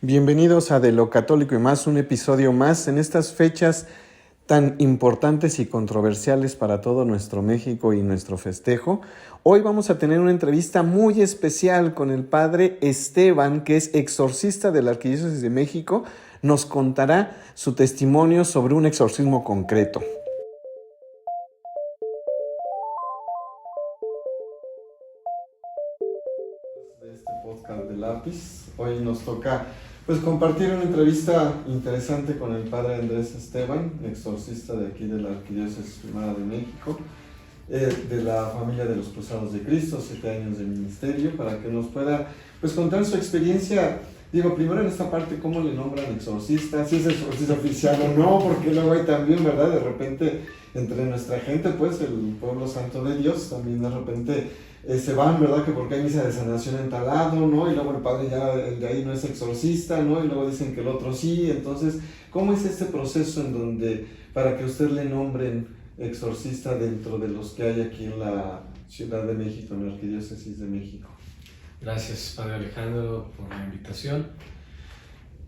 Bienvenidos a De lo Católico y Más, un episodio más en estas fechas tan importantes y controversiales para todo nuestro México y nuestro festejo. Hoy vamos a tener una entrevista muy especial con el padre Esteban, que es exorcista de la Arquidiócesis de México. Nos contará su testimonio sobre un exorcismo concreto. De este podcast de Lápiz, hoy nos toca compartir una entrevista interesante con el padre Andrés Esteban, exorcista de aquí de la Arquidiócesis Primada de México, de la familia de los Cruzados de Cristo, 7 años de ministerio, para que nos pueda contar su experiencia. Digo, primero en esta parte, ¿cómo le nombran exorcista? Si es exorcista oficial o no, porque luego hay también, ¿verdad? De repente, entre nuestra gente, el pueblo santo de Dios, también de repente se van, ¿verdad? Que porque hay misa de sanación en tal lado, ¿no? Y luego el padre ya, el de ahí no es exorcista, ¿no? Y luego dicen que el otro sí. Entonces, ¿cómo es este proceso en donde, para que usted le nombren exorcista dentro de los que hay aquí en la Ciudad de México, en la Arquidiócesis de México? Gracias, Padre Alejandro, por la invitación.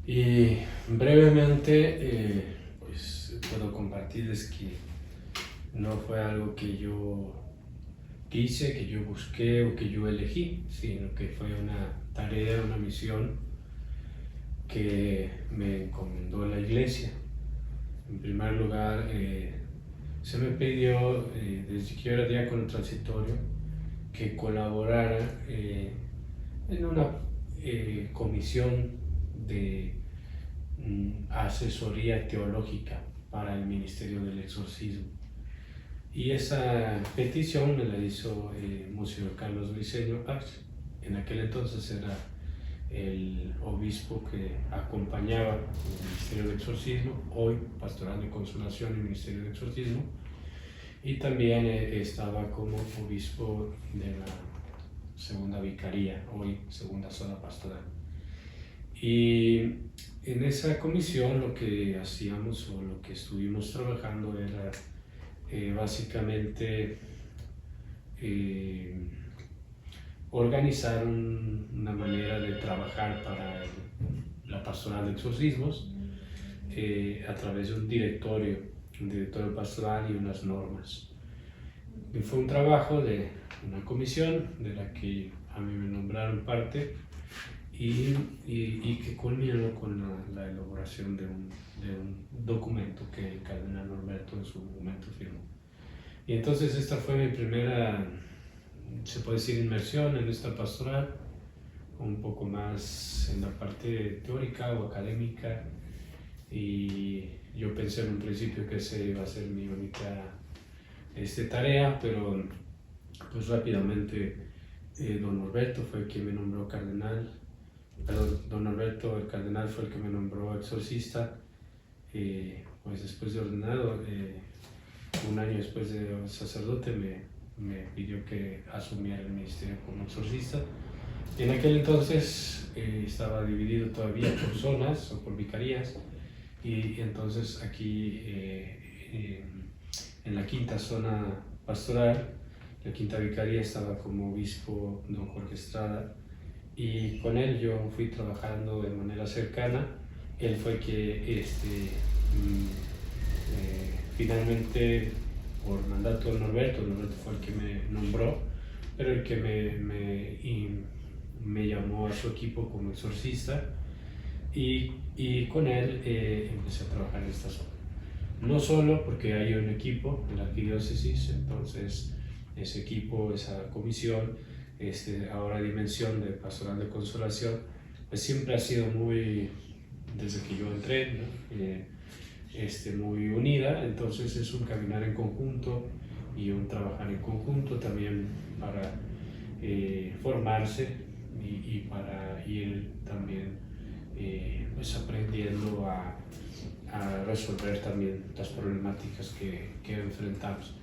Y brevemente, puedo compartirles que no fue algo que yo quise, que yo busqué o que yo elegí, sino que fue una tarea, una misión que me encomendó la Iglesia. En primer lugar, se me pidió, desde que yo era diácono transitorio, que colaborara en una comisión de asesoría teológica para el Ministerio del Exorcismo. Y esa petición me la hizo Monseñor Carlos Briceño Paz. En aquel entonces era el obispo que acompañaba el Ministerio del Exorcismo, hoy Pastoral de Consolación y Ministerio del Exorcismo, y también estaba como obispo de la segunda vicaría, hoy segunda zona pastoral. Y en esa comisión lo que hacíamos o lo que estuvimos trabajando era básicamente organizar una manera de trabajar para la pastoral de exorcismos a través de un directorio pastoral y unas normas. Y fue un trabajo de una comisión de la que a mí me nombraron parte y que culminó con la elaboración de un documento que el cardenal Norberto en su momento firmó. Y entonces esta fue mi primera, se puede decir, inmersión en esta pastoral, un poco más en la parte teórica o académica, y yo pensé en un principio que esa iba a ser mi única tarea, pero pues rápidamente don Norberto fue quien me nombró cardenal. Perdón, don Norberto, el cardenal, fue el que me nombró exorcista. Pues después de ordenado, un año después de sacerdote, me pidió que asumiera el ministerio como exorcista. En aquel entonces estaba dividido todavía por zonas o por vicarías, y entonces aquí en la quinta zona pastoral, la quinta vicaría, estaba como obispo don Jorge Estrada, y con él yo fui trabajando de manera cercana. Él fue que finalmente, por mandato de Norberto fue el que me nombró, pero el que me llamó a su equipo como exorcista, y con él empecé a trabajar en esta zona. No solo porque hay un equipo en la arquidiócesis, entonces ese equipo, esa comisión, ahora dimensión de Pastoral de Consolación, pues siempre ha sido muy, desde que yo entré, ¿no? Muy unida. Entonces es un caminar en conjunto y un trabajar en conjunto también para formarse y para ir también aprendiendo a resolver también las problemáticas que enfrentamos.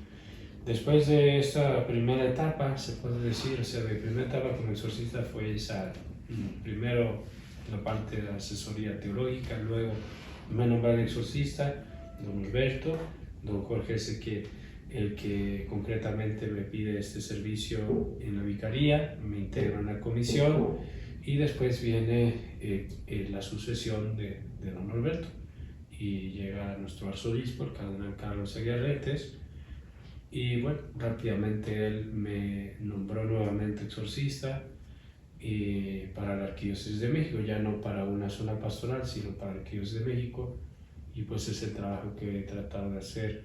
Después de esta primera etapa, se puede decir, mi primera etapa como exorcista fue esa, primero la parte de la asesoría teológica, luego me nombraron exorcista, don Alberto, don Jorge es el que concretamente me pide este servicio en la vicaría, me integro en la comisión, Y después viene la sucesión de don Norberto y llega nuestro arzobispo, el cardenal Carlos Aguirretes, y bueno, rápidamente él me nombró nuevamente exorcista para la Arquidiócesis de México, ya no para una zona pastoral, sino para la Arquidiócesis de México, y pues es el trabajo que he tratado de hacer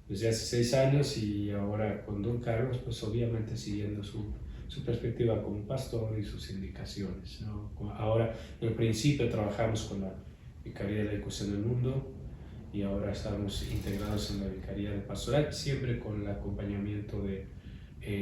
desde hace 6 años y ahora con don Carlos, pues obviamente siguiendo su perspectiva como pastor y sus indicaciones, ¿no? Ahora, al principio trabajamos con la Vicaría de la Educación del Mundo y ahora estamos integrados en la Vicaría de Pastoral, siempre con el acompañamiento de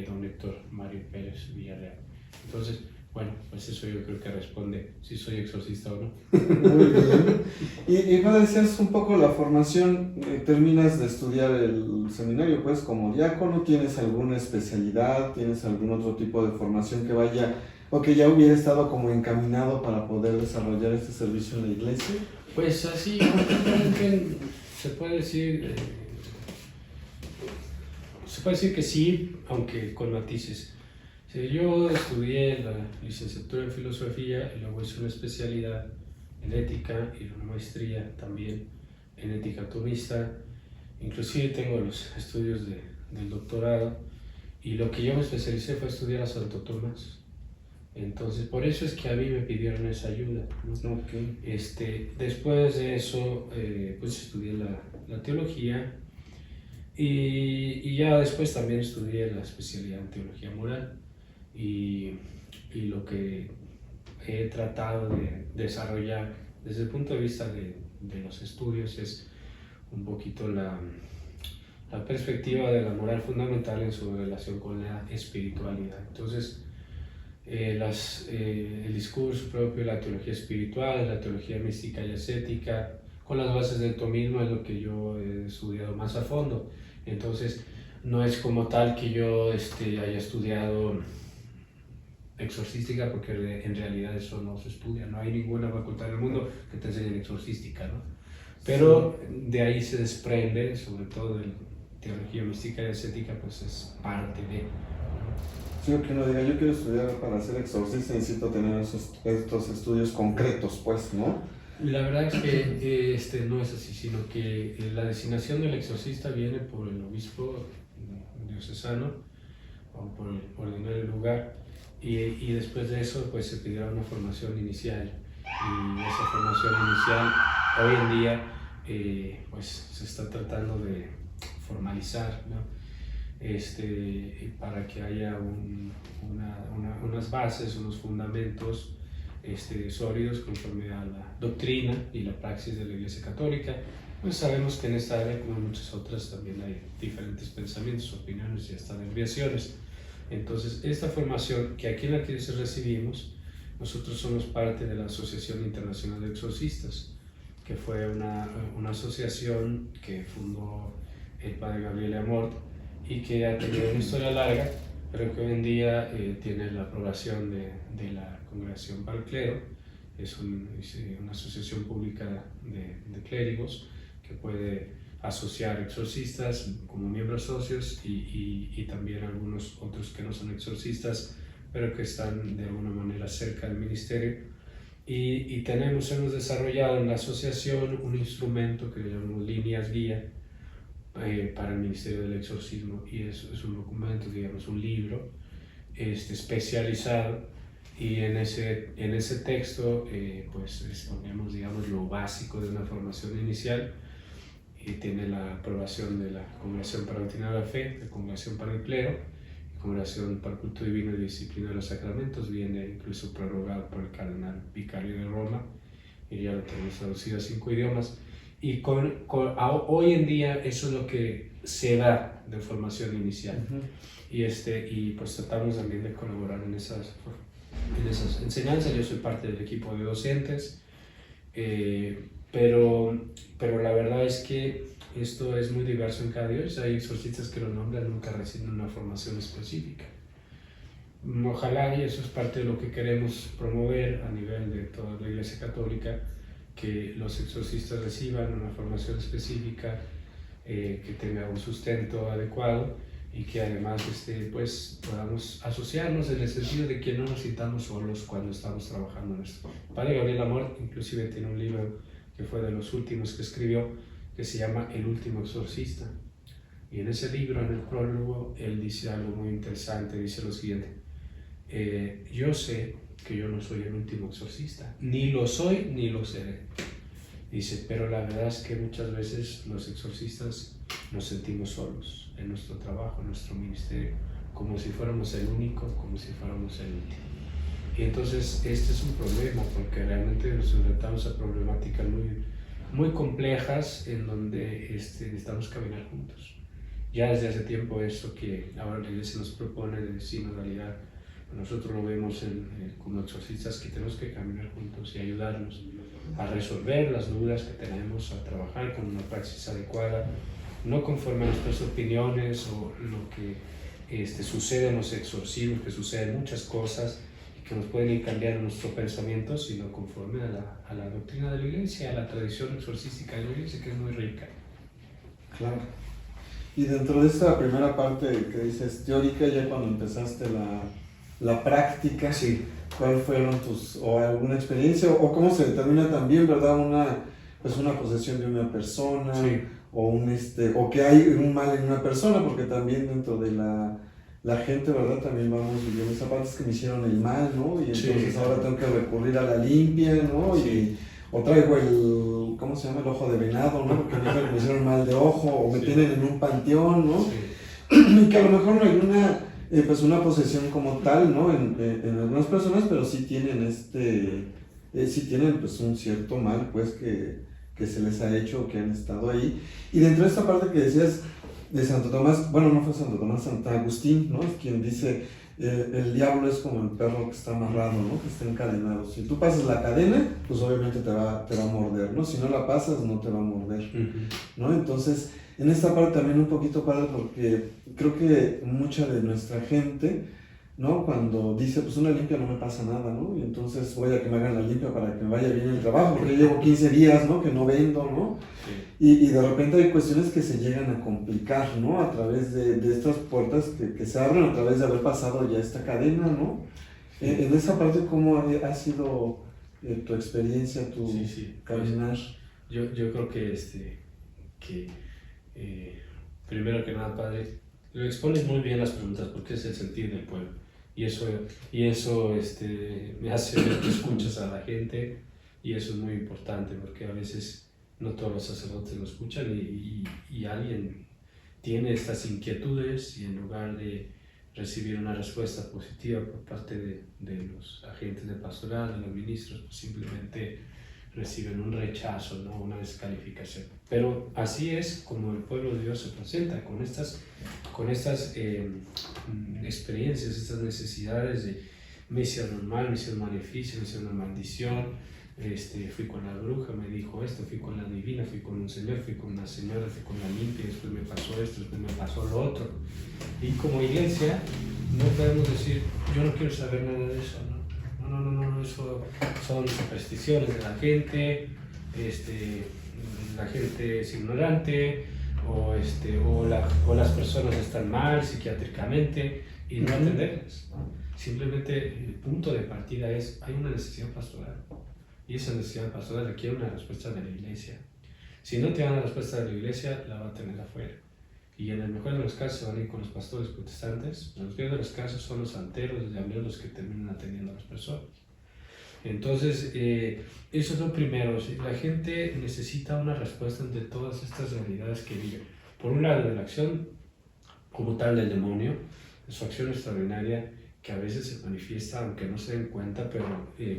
don Héctor Mario Pérez Villarreal. Entonces, bueno, pues eso yo creo que responde si soy exorcista o no. Muy bien. Y me decías un poco la formación, terminas de estudiar el seminario, pues como diácono, ¿tienes alguna especialidad, tienes algún otro tipo de formación que vaya o que ya hubiera estado como encaminado para poder desarrollar este servicio en la iglesia? Pues así, concretamente se puede decir que sí, aunque con matices. Yo estudié la licenciatura en filosofía y luego hice una especialidad en ética y una maestría también en ética tomista. Inclusive tengo los estudios del doctorado y lo que yo me especialicé fue estudiar a Santo Tomás. Entonces, por eso es que a mí me pidieron esa ayuda, ¿no? Okay. Después de eso, pues estudié la teología y ya después también estudié la especialidad en teología moral. Y lo que he tratado de desarrollar desde el punto de vista de los estudios es un poquito la perspectiva de la moral fundamental en su relación con la espiritualidad. Entonces, el discurso propio de la teología espiritual, la teología mística y ascética, con las bases del tomismo es lo que yo he estudiado más a fondo. Entonces, no es como tal que yo haya estudiado exorcística, porque en realidad eso no se estudia, no hay ninguna facultad en el mundo que te enseñe exorcística, ¿no? Pero de ahí se desprende, sobre todo de teología mística y ascética, pues es parte de... Sí, que uno diga, yo quiero estudiar para ser exorcista, necesito tener estos estudios concretos, pues, ¿no? La verdad es que no es así, sino que la designación del exorcista viene por el obispo diocesano o por el ordinario lugar. Y después de eso pues se pidió una formación inicial y esa formación inicial hoy en día pues se está tratando de formalizar, ¿no? Para que haya unas bases, unos fundamentos sólidos conforme a la doctrina y la praxis de la Iglesia Católica. Pues sabemos que en esta área, como en muchas otras, también hay diferentes pensamientos, opiniones y hasta desviaciones. Entonces, esta formación que aquí en la Arquidiócesis recibimos, nosotros somos parte de la Asociación Internacional de Exorcistas, que fue una asociación que fundó el padre Gabriel Amort y que ha tenido una historia larga, pero que hoy en día tiene la aprobación de la Congregación para el Clero. Es una asociación pública de clérigos que puede asociar exorcistas como miembros socios y también algunos otros que no son exorcistas, pero que están de alguna manera cerca del ministerio. Y hemos desarrollado en la asociación un instrumento que llamamos líneas guía para el Ministerio del Exorcismo, y es un documento, digamos, un libro especializado, y en ese texto pues exponemos, digamos, lo básico de una formación inicial. Y tiene la aprobación de la Congregación para la Doctrina de la Fe, la Congregación para el Clero, la Congregación para el Culto Divino y Disciplina de los Sacramentos, viene incluso prorrogado por el cardenal vicario de Roma, y ya lo tenemos traducido a 5 idiomas. Y hoy en día eso es lo que se da de formación inicial. Y pues tratamos también de colaborar en esas enseñanzas. Yo soy parte del equipo de docentes, pero la verdad es que esto es muy diverso en cada diócesis. Hay exorcistas que lo nombran, nunca reciben una formación específica. Ojalá, y eso es parte de lo que queremos promover a nivel de toda la Iglesia Católica, que los exorcistas reciban una formación específica, que tenga un sustento adecuado y que además pues podamos asociarnos en el sentido de que no nos sintamos solos cuando estamos trabajando en esto. El padre Gabriel Amor inclusive tiene un libro que fue de los últimos que escribió, que se llama El último exorcista, y en ese libro, en el prólogo, él dice algo muy interesante, dice lo siguiente: yo sé que yo no soy el último exorcista, ni lo soy ni lo seré. Dice, pero la verdad es que muchas veces los exorcistas nos sentimos solos en nuestro trabajo, en nuestro ministerio, como si fuéramos el único, como si fuéramos el último. Y entonces este es un problema, porque realmente nos enfrentamos a problemáticas muy complejas en donde necesitamos caminar juntos. Ya desde hace tiempo eso que ahora la Iglesia nos propone de decir, en realidad nosotros lo vemos como exorcistas, que tenemos que caminar juntos y ayudarnos a resolver las dudas que tenemos, a trabajar con una praxis adecuada, no conforme a nuestras opiniones o lo que sucede en los exorcismos, que suceden muchas cosas y que nos pueden ir cambiando nuestro pensamiento, sino conforme a la doctrina de la Iglesia, a la tradición exorcística de la Iglesia, que es muy rica. Claro. Y dentro de esta primera parte que dices teórica, ya cuando empezaste la práctica, sí. ¿Cuál fueron o alguna experiencia, o cómo se determina también, verdad, una posesión de una persona, Sí. o que hay un mal en una persona? Porque también dentro de la gente, verdad, también vamos viviendo esa parte, es que me hicieron el mal, ¿no? Y entonces ahora tengo que recurrir a la limpia, ¿no? Sí. O traigo ¿cómo se llama? El ojo de venado, ¿no? Porque me hicieron mal de ojo, o me tienen en un panteón, ¿no? Sí. Y que a lo mejor no hay una posesión como tal, ¿no? En algunas personas, pero sí tienen pues un cierto mal, pues, que se les ha hecho, que han estado ahí. Y dentro de esta parte que decías de Santo Tomás, bueno, no fue Santo Tomás, Santo Agustín, ¿no? Es quien dice, el diablo es como el perro que está amarrado, ¿no? Que está encadenado. Si tú pasas la cadena, pues obviamente te va a morder, ¿no? Si no la pasas, no te va a morder, ¿no? Entonces, en esta parte también un poquito padre, porque creo que mucha de nuestra gente, ¿no? Cuando dice, pues una limpia no me pasa nada, ¿no? Y entonces voy a que me hagan la limpia para que me vaya bien el trabajo, porque llevo 15 días, ¿no? Que no vendo, ¿no? Sí. Y de repente hay cuestiones que se llegan a complicar, ¿no? A través de estas puertas que se abren a través de haber pasado ya esta cadena, ¿no? Sí. En esa parte, ¿cómo ha sido tu experiencia, tu caminar? Pues, yo creo que primero que nada, padre, lo expones muy bien las preguntas, porque es el sentir del pueblo. Y eso me hace ver que escuchas a la gente, y eso es muy importante, porque a veces no todos los sacerdotes lo escuchan y alguien tiene estas inquietudes, y en lugar de recibir una respuesta positiva por parte de los agentes de pastoral, de los ministros, pues simplemente reciben un rechazo, ¿no? Una descalificación. Pero así es como el pueblo de Dios se presenta, con estas experiencias, estas necesidades de misión normal, misión maleficia, misión maldición. Fui con la bruja, me dijo esto, fui con la divina, fui con un señor, fui con una señora, fui con la limpia, después me pasó esto, después me pasó lo otro. Y como iglesia no podemos decir, yo no quiero saber nada de eso, ¿no? No, eso son supersticiones de la gente, la gente es ignorante, o las personas están mal psiquiátricamente, y no atenderlas. Simplemente el punto de partida es, hay una necesidad pastoral, y esa necesidad pastoral requiere una respuesta de la iglesia. Si no te dan la respuesta de la iglesia, la va a tener afuera. Y en el mejor de los casos se van a ir con los pastores protestantes, en el peor de los casos son los santeros, los diableros, los que terminan atendiendo a las personas. Entonces, eso es lo primero. La gente necesita una respuesta ante todas estas realidades que vive. Por un lado, de la acción como tal del demonio, de su acción extraordinaria, que a veces se manifiesta, aunque no se den cuenta, pero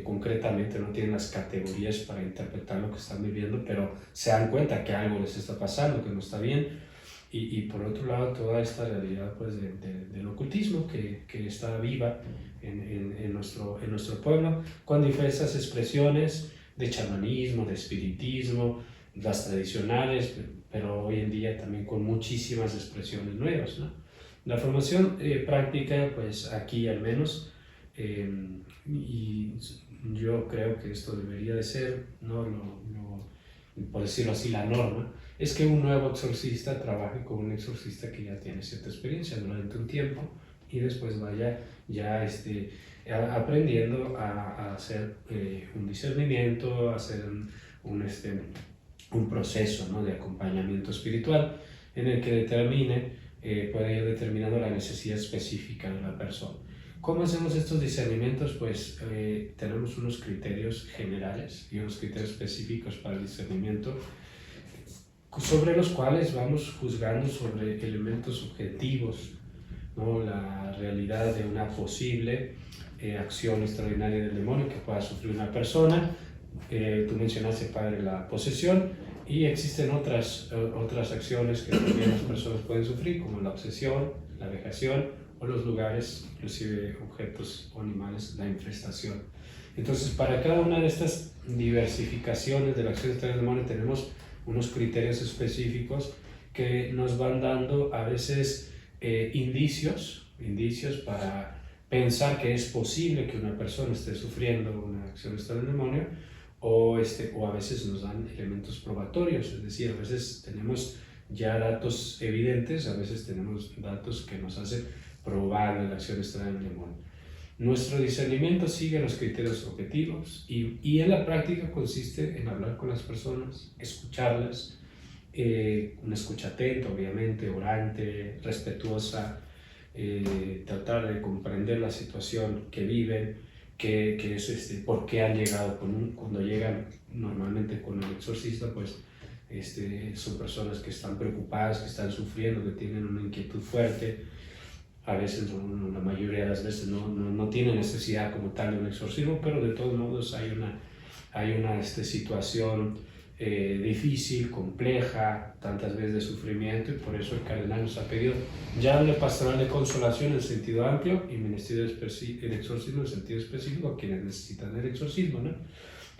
concretamente no tienen las categorías para interpretar lo que están viviendo, pero se dan cuenta que algo les está pasando, que no está bien. Y por otro lado, toda esta realidad pues, del ocultismo que está viva en nuestro pueblo, con diversas expresiones de chamanismo, de espiritismo, las tradicionales, pero hoy en día también con muchísimas expresiones nuevas, ¿no? La formación práctica, pues aquí al menos, y yo creo que esto debería de ser, ¿no? por decirlo así, la norma, es que un nuevo exorcista trabaje con un exorcista que ya tiene cierta experiencia durante un tiempo y después vaya ya aprendiendo a hacer un discernimiento, a hacer un proceso, ¿no?, de acompañamiento espiritual en el que puede ir determinando la necesidad específica de la persona. ¿Cómo hacemos estos discernimientos? Pues tenemos unos criterios generales y unos criterios específicos para el discernimiento, sobre los cuales vamos juzgando sobre elementos objetivos, ¿no?, la realidad de una posible acción extraordinaria del demonio que pueda sufrir una persona. Tú mencionaste, padre, la posesión, y existen otras acciones que también las personas pueden sufrir, como la obsesión, la vejación, o los lugares, inclusive objetos o animales, la infestación. Entonces, para cada una de estas diversificaciones de la acción extraordinaria del demonio tenemos unos criterios específicos que nos van dando a veces indicios para pensar que es posible que una persona esté sufriendo una acción extraordinaria del demonio, o a veces nos dan elementos probatorios, es decir, a veces tenemos ya datos evidentes, a veces tenemos datos que nos hacen probable la acción extraordinaria del demonio. Nuestro discernimiento sigue los criterios objetivos y en la práctica consiste en hablar con las personas, escucharlas, una escucha atenta, obviamente, orante, respetuosa, tratar de comprender la situación que viven, que es por qué han llegado cuando llegan normalmente con el exorcista, pues son personas que están preocupadas, que están sufriendo, que tienen una inquietud fuerte. A veces, la mayoría de las veces no tienen necesidad como tal de un exorcismo, pero de todos modos hay una situación difícil, compleja, tantas veces de sufrimiento, y por eso el cardenal nos ha pedido llámale pastoral de consolación en sentido amplio y ministerio del exorcismo en sentido específico a quienes necesitan el exorcismo, ¿no?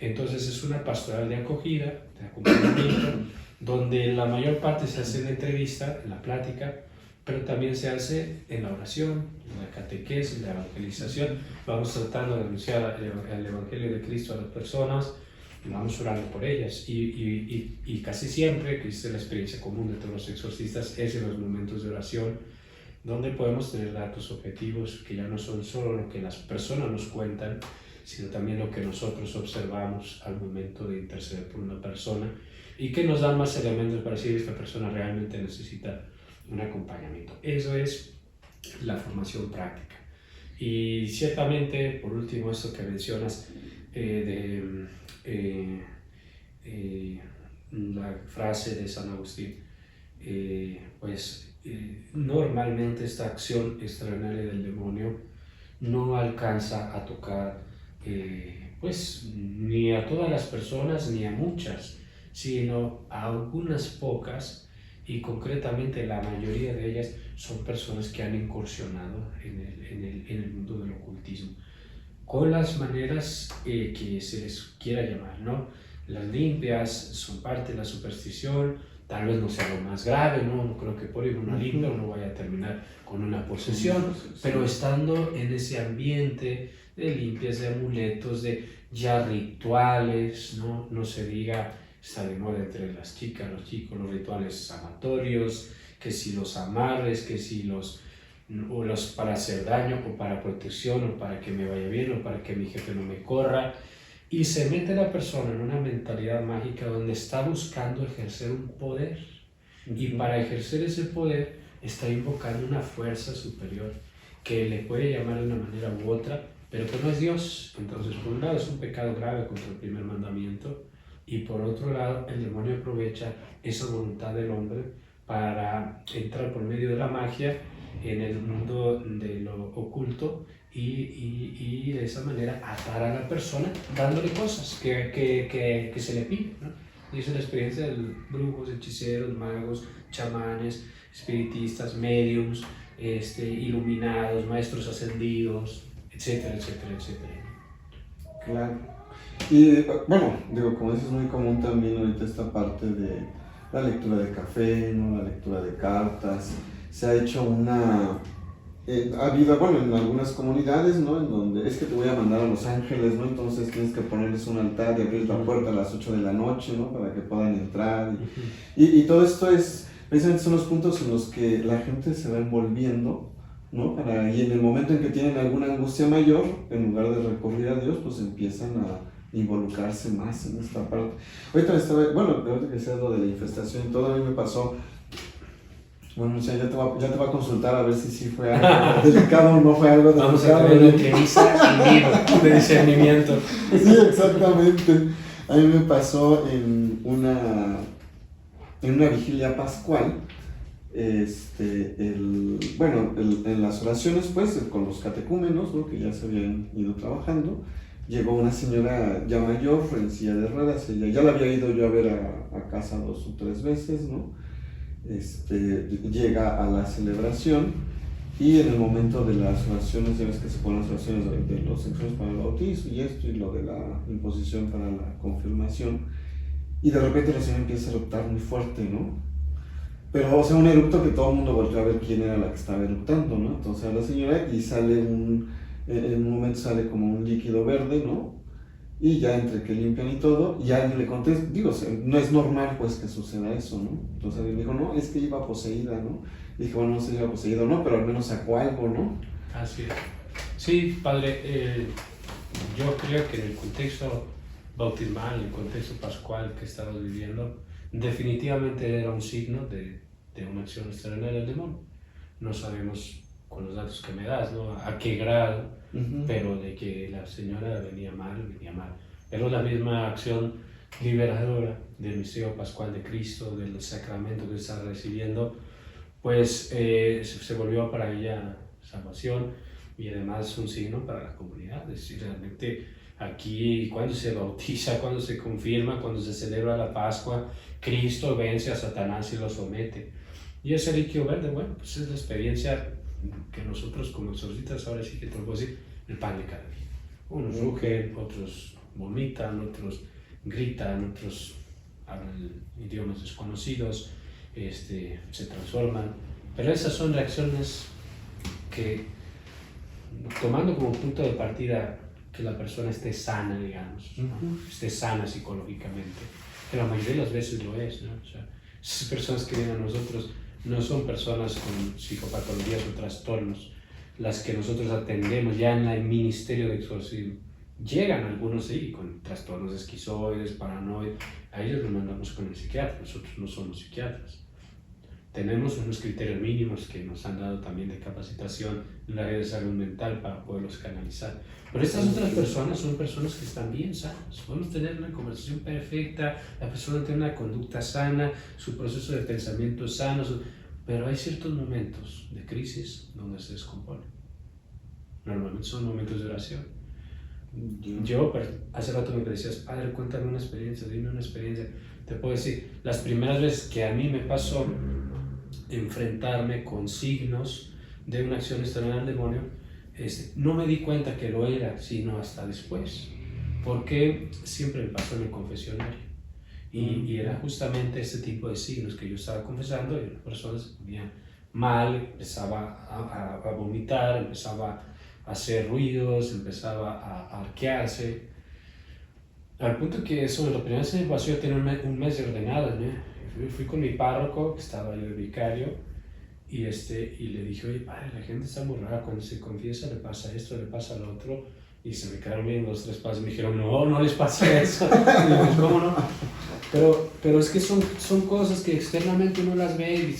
Entonces es una pastoral de acogida, de acompañamiento, donde la mayor parte se hace en la entrevista, en la plática, pero también se hace en la oración, en la catequesis, en la evangelización. Vamos tratando de anunciar el Evangelio de Cristo a las personas y vamos orando por ellas. Y casi siempre, que es la experiencia común de todos los exorcistas, es en los momentos de oración, donde podemos tener datos objetivos que ya no son solo lo que las personas nos cuentan, sino también lo que nosotros observamos al momento de interceder por una persona, y que nos dan más elementos para decir esta persona realmente necesita un acompañamiento. Eso es la formación práctica. Y ciertamente, por último, esto que mencionas la frase de San Agustín, normalmente esta acción extraordinaria del demonio no alcanza a tocar ni a todas las personas ni a muchas, sino a algunas pocas, y concretamente la mayoría de ellas son personas que han incursionado en el mundo del ocultismo, con las maneras que se les quiera llamar, ¿no? Las limpias son parte de la superstición, tal vez no sea lo más grave, no creo que por ir a una limpia uno vaya a terminar con una posesión, pero estando en ese ambiente de limpias, de amuletos, de ya rituales, no se diga, está de moda entre las chicas, los chicos, los rituales sanatorios, que si los amarres, que si los para hacer daño, o para protección, o para que me vaya bien, o para que mi jefe no me corra, y se mete la persona en una mentalidad mágica donde está buscando ejercer un poder, y para ejercer ese poder está invocando una fuerza superior que le puede llamar de una manera u otra, pero que no es Dios. Entonces, por un lado es un pecado grave contra el primer mandamiento, y por otro lado el demonio aprovecha esa voluntad del hombre para entrar por medio de la magia en el mundo de lo oculto, y de esa manera atar a la persona dándole cosas que se le piden, ¿no? Y esa es la experiencia de brujos, hechiceros, magos, chamanes, espiritistas, médiums, iluminados, maestros ascendidos, etcétera, etcétera, etcétera. Claro. Y bueno, como dices, es muy común también ahorita esta parte de la lectura de café, ¿no? La lectura de cartas. Se ha hecho ha habido, bueno, en algunas comunidades, ¿no? En donde es que te voy a mandar a Los Ángeles, ¿no? Entonces tienes que ponerles un altar y abrir la puerta a las 8 de la noche, ¿no? Para que puedan entrar. Y todo esto es, precisamente son los puntos en los que la gente se va envolviendo, ¿no? Y en el momento en que tienen alguna angustia mayor, en lugar de recurrir a Dios, pues empiezan a involucrarse más en esta parte. Ahorita ahorita que decías lo de la infestación y todo, a mí me pasó. Bueno, ya te va a consultar a ver si sí fue algo delicado o no fue algo delicado. Vamos a tener una entrevista de discernimiento. Sí, exactamente. A mí me pasó en una vigilia pascual, en las oraciones, pues, con los catecúmenos, ¿no? Que ya se habían ido trabajando, llegó una señora ya mayor, en silla de ruedas. Ella ya la había ido yo a ver a casa 2 o 3 veces, ¿no? Llega a la celebración y en el momento de las oraciones, ya ves que se ponen las oraciones de los exorcismos para el bautizo y esto, y lo de la imposición para la confirmación, y de repente la señora empieza a eruptar muy fuerte, ¿no? Pero, o sea, un eructo que todo el mundo volvió a ver quién era la que estaba eructando, ¿no? Entonces a la señora, y en un momento sale como un líquido verde, ¿no? Y ya entre que limpian y todo, y alguien le contesta, digo, no es normal pues que suceda eso, ¿no? Entonces alguien dijo, no, es que iba poseída, ¿no? Y dije, bueno, no sé si iba poseída o no, pero al menos sacó algo, ¿no? Así es. Sí, padre, yo creo que en el contexto bautismal, en el contexto pascual que estamos viviendo, definitivamente era un signo de una acción extraordinaria del demonio. No sabemos con los datos que me das, ¿no? A qué grado, pero de que la señora venía mal. Pero la misma acción liberadora del misterio pascual de Cristo, del sacramento que está recibiendo, pues se volvió para ella salvación y además un signo para la comunidad. Es decir, realmente aquí cuando se bautiza, cuando se confirma, cuando se celebra la Pascua, Cristo vence a Satanás y lo somete. Y ese líquido verde, bueno, pues es la experiencia que nosotros como exorcistas ahora sí que te lo puedo decir, el pan de cada día. Unos rugen, otros vomitan, otros gritan, otros hablan idiomas desconocidos, se transforman. Pero esas son reacciones que, tomando como punto de partida que la persona esté sana, digamos, ¿no? Esté sana psicológicamente, que la mayoría de las veces lo es, ¿no? O sea, esas personas que vienen a nosotros no son personas con psicopatologías o trastornos las que nosotros atendemos ya en el ministerio de exorcismo. Llegan algunos sí con trastornos esquizoides, paranoides, a ellos los mandamos con el psiquiatra, nosotros no somos psiquiatras. Tenemos unos criterios mínimos que nos han dado también de capacitación en la área de salud mental para poderlos canalizar. Pero estas otras personas son personas que están bien sanas. Podemos tener una conversación perfecta, la persona tiene una conducta sana, su proceso de pensamiento es sano, pero hay ciertos momentos de crisis donde se descompone. Normalmente son momentos de oración. Yo, hace rato me decías, padre, cuéntame una experiencia, dime una experiencia. Te puedo decir, las primeras veces que a mí me pasó enfrentarme con signos de una acción extraordinaria del demonio, no me di cuenta que lo era, sino hasta después, porque siempre me pasó en el confesionario. Y era justamente este tipo de signos que yo estaba confesando, y la persona se ponía mal, empezaba a vomitar, empezaba a hacer ruidos, empezaba a arquearse, al punto que eso, la primera vez me pasó, yo tenía un mes de ordenado, ¿no? Fui con mi párroco, que estaba yo de vicario, y le dije, oye, padre, la gente está muy rara, cuando se confiesa le pasa esto, le pasa lo otro, y se me quedaron bien 2 o 3 pasos, y me dijeron, no les pasa eso. Y yo, ¿cómo no? Pero es que son cosas que externamente uno las ve, y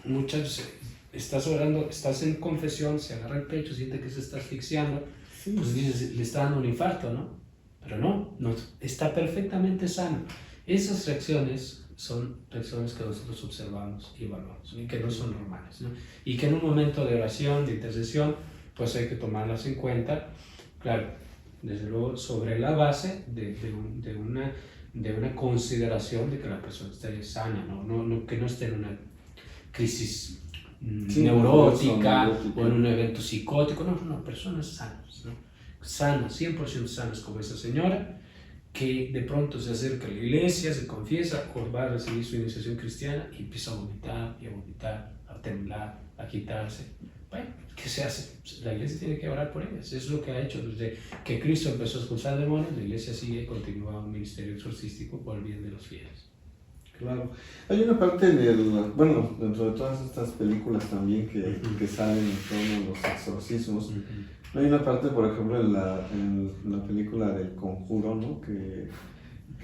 muchas veces estás orando, estás en confesión, se agarra el pecho, siente que se está asfixiando, pues dices, le está dando un infarto, ¿no? Pero no, está perfectamente sano. Esas reacciones son reacciones que nosotros observamos y evaluamos y que no son normales, ¿no? Y que en un momento de oración, de intercesión, pues hay que tomarlas en cuenta, claro, desde luego sobre la base de una consideración de que la persona esté sana, ¿no? Que no esté en una crisis neurótica o en un evento psicótico, no, personas sanas, ¿no? Sanas, 100% sanas como esa señora, que de pronto se acerca a la iglesia, se confiesa o va a recibir su iniciación cristiana y empieza a vomitar, a temblar, a agitarse. bueno, ¿qué se hace? La iglesia tiene que orar por ellas. Eso es lo que ha hecho. Desde que Cristo empezó a expulsar demonios, la iglesia sigue, continúa un ministerio exorcístico por el bien de los fieles. Claro. Hay una parte bueno, dentro de todas estas películas también que salen en torno a los exorcismos, hay una parte, por ejemplo, en la película del Conjuro, ¿no? Que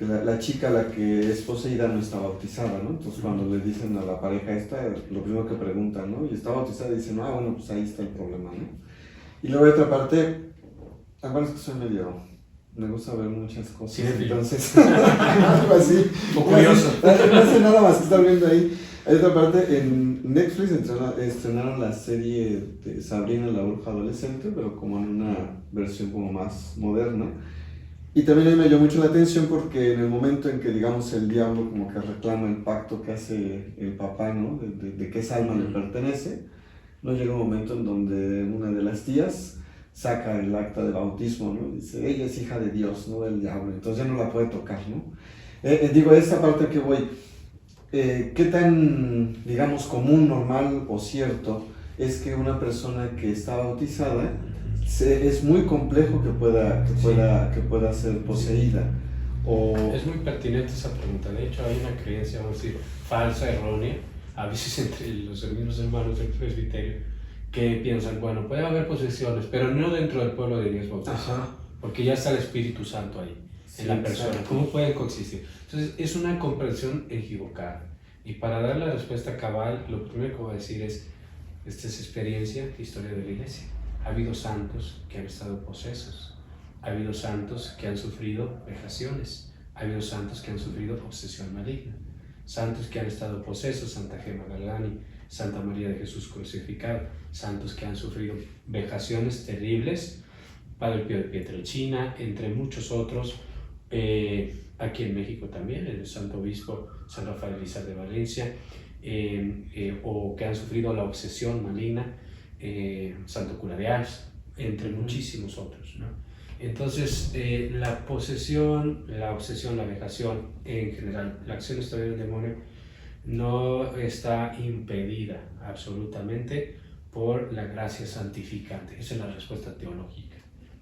la chica a la que es poseída no está bautizada, ¿no? Entonces cuando le dicen a la pareja esta, lo primero que preguntan, ¿no? Y está bautizada y dicen, no, bueno, pues ahí está el problema, ¿no? Y luego hay otra parte, bueno, es que soy me gusta ver muchas cosas, sí, entonces, algo así. Un poco curioso. No hace nada más que estar viendo ahí. Hay otra parte, en Netflix estrenaron la serie de Sabrina la bruja adolescente, pero como en una versión como más moderna. Y también a mí me llamó mucho la atención porque en el momento en que, digamos, el diablo como que reclama el pacto que hace el papá, ¿no? De que esa alma le pertenece, no llega un momento en donde una de las tías saca el acta de bautismo, ¿no? Dice, ella es hija de Dios, no del diablo, entonces ya no la puede tocar, ¿no? Digo, esta parte que voy, ¿qué tan, digamos, común, normal o cierto es que una persona que está bautizada es muy complejo que pueda ser poseída? Es muy pertinente esa pregunta. De hecho, hay una creencia, vamos a decir, falsa, errónea, a veces entre los mismos hermanos del presbiterio, que piensan, bueno, puede haber posesiones, pero no dentro del pueblo de Dios bautizado, porque ya está el Espíritu Santo ahí, en la persona. Exacto. ¿Cómo pueden coexistir? Entonces, es una comprensión equivocada. Y para dar la respuesta cabal, lo primero que voy a decir es, esta es experiencia, historia de la iglesia. Ha habido santos que han estado posesos, ha habido santos que han sufrido vejaciones, ha habido santos que han sufrido obsesión maligna, santos que han estado posesos, Santa Gema Galgani, Santa María de Jesús crucificado, santos que han sufrido vejaciones terribles, Padre Pío de Pietrelcina, entre muchos otros, aquí en México también, el Santo Obispo San Rafael Elízar de Valencia, o que han sufrido la obsesión maligna, Santo Cura de Ars, entre muchísimos otros, ¿no? Entonces, la posesión, la obsesión, la vejación, en general, la acción exterior del demonio, no está impedida absolutamente por la gracia santificante. Esa es la respuesta teológica,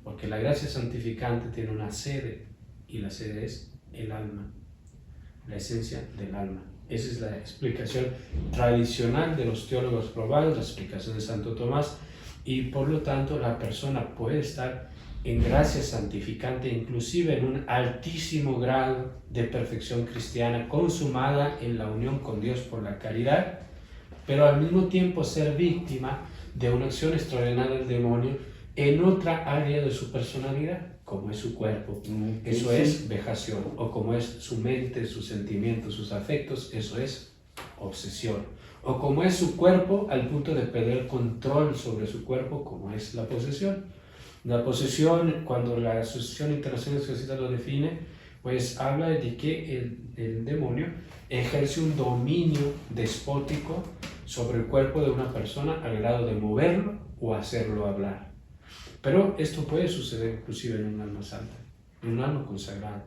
porque la gracia santificante tiene una sede, y la sede es el alma, la esencia del alma. Esa es la explicación tradicional de los teólogos probados, la explicación de Santo Tomás, y por lo tanto la persona puede estar en gracia santificante, inclusive en un altísimo grado de perfección cristiana consumada en la unión con Dios por la caridad, pero al mismo tiempo ser víctima de una acción extraordinaria del demonio en otra área de su personalidad, como es su cuerpo, eso es vejación, o como es su mente, sus sentimientos, sus afectos, eso es obsesión, o como es su cuerpo al punto de perder control sobre su cuerpo, como es la posesión. La posesión, cuando la Asociación Internacional de Exorcistas lo define, pues habla de que el demonio ejerce un dominio despótico sobre el cuerpo de una persona al grado de moverlo o hacerlo hablar. Pero esto puede suceder inclusive en un alma santa, en un alma consagrada.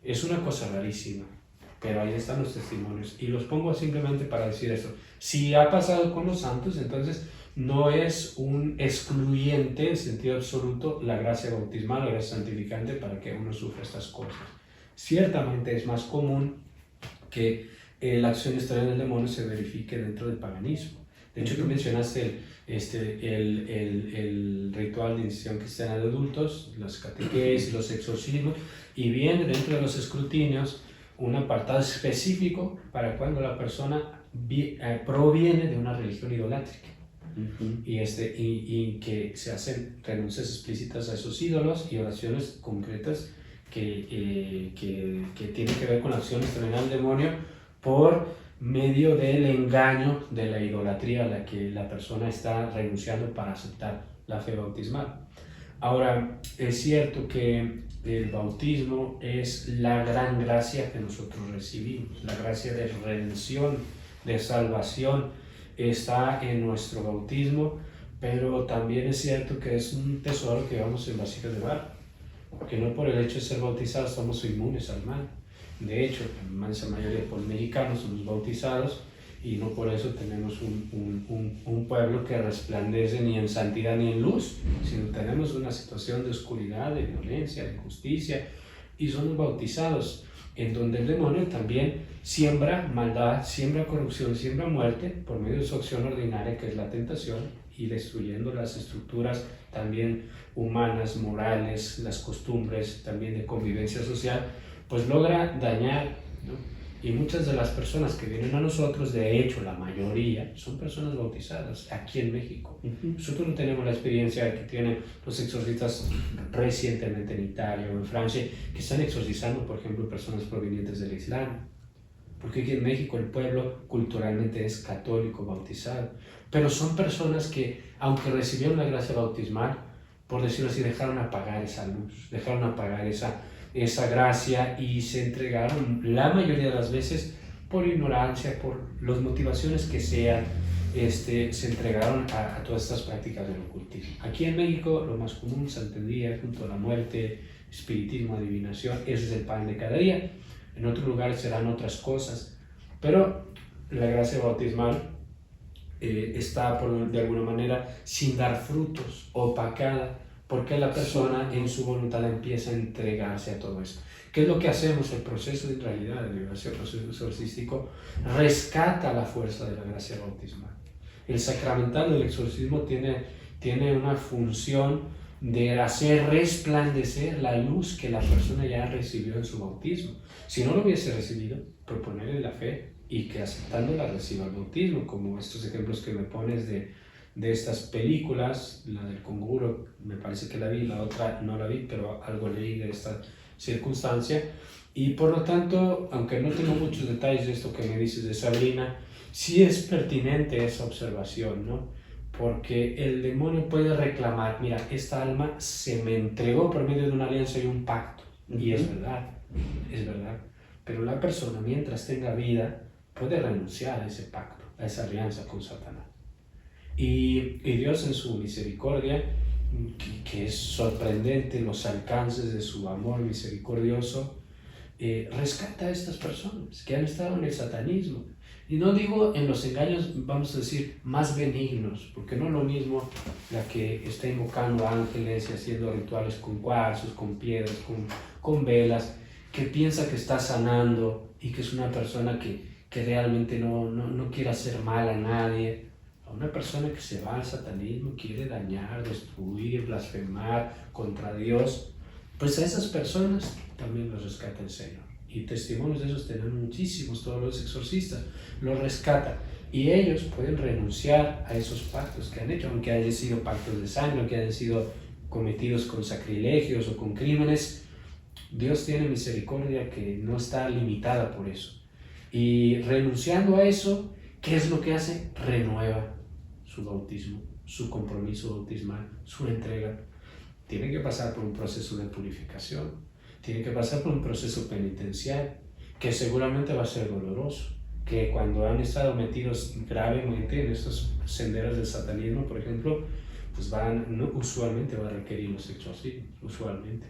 Es una cosa rarísima, pero ahí están los testimonios. Y los pongo simplemente para decir esto. Si ha pasado con los santos, entonces no es un excluyente en sentido absoluto la gracia bautismal, la gracia santificante para que uno sufra estas cosas. Ciertamente es más común que la acción exterior del demonio se verifique dentro del paganismo. De hecho, tú mencionaste el ritual de iniciación cristiana de adultos, las catequesis, los exorcismos, y viene dentro de los escrutinios un apartado específico para cuando la persona proviene de una religión idolátrica. Y que se hacen renuncias explícitas a esos ídolos y oraciones concretas que tienen que ver con la acción extraordinaria del demonio por medio del engaño de la idolatría a la que la persona está renunciando para aceptar la fe bautismal. Ahora, es cierto que el bautismo es la gran gracia que nosotros recibimos, la gracia de redención, de salvación, está en nuestro bautismo, pero también es cierto que es un tesoro que llevamos en vasijas de barro, porque no por el hecho de ser bautizados somos inmunes al mal. De hecho, la inmensa mayoría de los mexicanos somos bautizados y no por eso tenemos un pueblo que resplandece ni en santidad ni en luz, sino tenemos una situación de oscuridad, de violencia, de injusticia, y somos bautizados en donde el demonio también siembra maldad, siembra corrupción, siembra muerte por medio de su acción ordinaria, que es la tentación, y destruyendo las estructuras también humanas, morales, las costumbres también de convivencia social, pues logra dañar, ¿no? Y muchas de las personas que vienen a nosotros, de hecho la mayoría, son personas bautizadas aquí en México. Nosotros no tenemos la experiencia que tienen los exorcistas recientemente en Italia o en Francia, que están exorcizando, por ejemplo, personas provenientes del Islam. Porque aquí en México el pueblo culturalmente es católico, bautizado. Pero son personas que, aunque recibieron la gracia bautismal, por decirlo así, dejaron apagar esa luz, dejaron apagar esa gracia y se entregaron la mayoría de las veces por ignorancia, por las motivaciones que sean, se entregaron a todas estas prácticas del ocultismo. Aquí en México lo más común, santería, junto a la muerte, espiritismo, adivinación, ese es el pan de cada día. En otros lugares serán otras cosas, pero la gracia bautismal está de alguna manera sin dar frutos, opacada, porque la persona en su voluntad empieza a entregarse a todo esto. ¿Qué es lo que hacemos? El proceso en realidad de liberación, el proceso exorcístico, rescata la fuerza de la gracia bautismal. El sacramental del exorcismo tiene una función de hacer resplandecer la luz que la persona ya recibió en su bautismo. Si no lo hubiese recibido, proponerle la fe y que aceptándola reciba el bautismo, como estos ejemplos que me pones de estas películas, la del Conjuro, me parece que la vi, la otra no la vi, pero algo leí de esta circunstancia, y por lo tanto, aunque no tengo muchos detalles de esto que me dices de Sabrina, sí es pertinente esa observación, ¿no? Porque el demonio puede reclamar, mira, esta alma se me entregó por medio de una alianza y un pacto, y es verdad, pero la persona mientras tenga vida puede renunciar a ese pacto, a esa alianza con Satanás. Y Dios en su misericordia, que es sorprendente los alcances de su amor misericordioso, rescata a estas personas que han estado en el satanismo. Y no digo en los engaños, vamos a decir, más benignos, porque no es lo mismo la que está invocando ángeles y haciendo rituales con cuarzos, con piedras, con velas, que piensa que está sanando y que es una persona que realmente no quiere hacer mal a nadie. A una persona que se va al satanismo, quiere dañar, destruir, blasfemar contra Dios, pues a esas personas también los rescata el Señor. Y testimonios de esos tenemos muchísimos, todos los exorcistas los rescatan. Y ellos pueden renunciar a esos pactos que han hecho, aunque hayan sido pactos de sangre, aunque hayan sido cometidos con sacrilegios o con crímenes. Dios tiene misericordia que no está limitada por eso. Y renunciando a eso, ¿qué es lo que hace? Renueva su bautismo, su compromiso bautismal, su entrega. Tiene que pasar por un proceso de purificación, tiene que pasar por un proceso penitencial, que seguramente va a ser doloroso, que cuando han estado metidos gravemente en estos senderos del satanismo, por ejemplo, pues usualmente va a requerir los exorcismos, usualmente.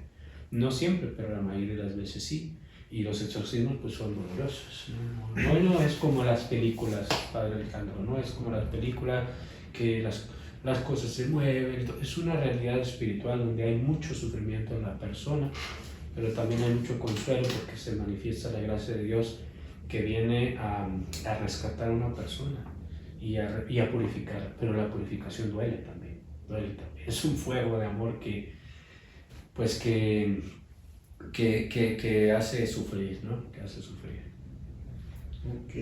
No siempre, pero la mayoría de las veces sí. Y los exorcismos pues son dolorosos. No es como las películas, Padre Alejandro, no es como las películas que las cosas se mueven. Es una realidad espiritual donde hay mucho sufrimiento en la persona, pero también hay mucho consuelo porque se manifiesta la gracia de Dios que viene a rescatar a una persona y a purificar. Pero la purificación duele también. Es un fuego de amor que hace sufrir, ¿no? Que hace sufrir. Ok,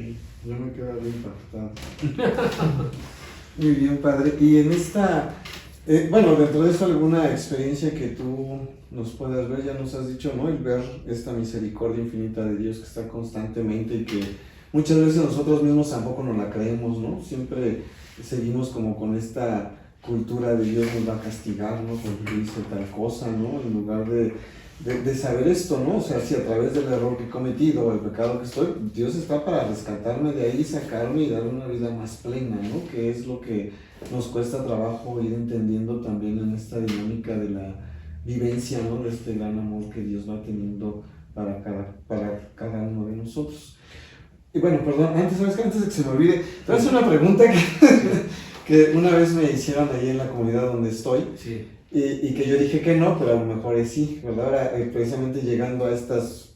yo me quedo bien impactado. Muy bien, padre. Y en esta, dentro de eso, alguna experiencia que tú nos puedas ver, ya nos has dicho, ¿no? El ver esta misericordia infinita de Dios que está constantemente y que muchas veces nosotros mismos tampoco nos la creemos, ¿no? Siempre seguimos como con esta cultura de Dios nos va a castigar, ¿no? Porque hice tal cosa, ¿no? En lugar de saber esto, ¿no? O sea, si a través del error que he cometido o el pecado que estoy, Dios está para rescatarme de ahí, sacarme y darme una vida más plena, ¿no? Que es lo que nos cuesta trabajo ir entendiendo también en esta dinámica de la vivencia, ¿no? De este gran amor que Dios va teniendo para cada uno de nosotros. Y bueno, perdón, antes de que se me olvide, te voy a hacer una pregunta que una vez me hicieron ahí en la comunidad donde estoy. Sí. Y que yo dije que no, pero a lo mejor es sí, ¿verdad? Ahora, precisamente llegando a estas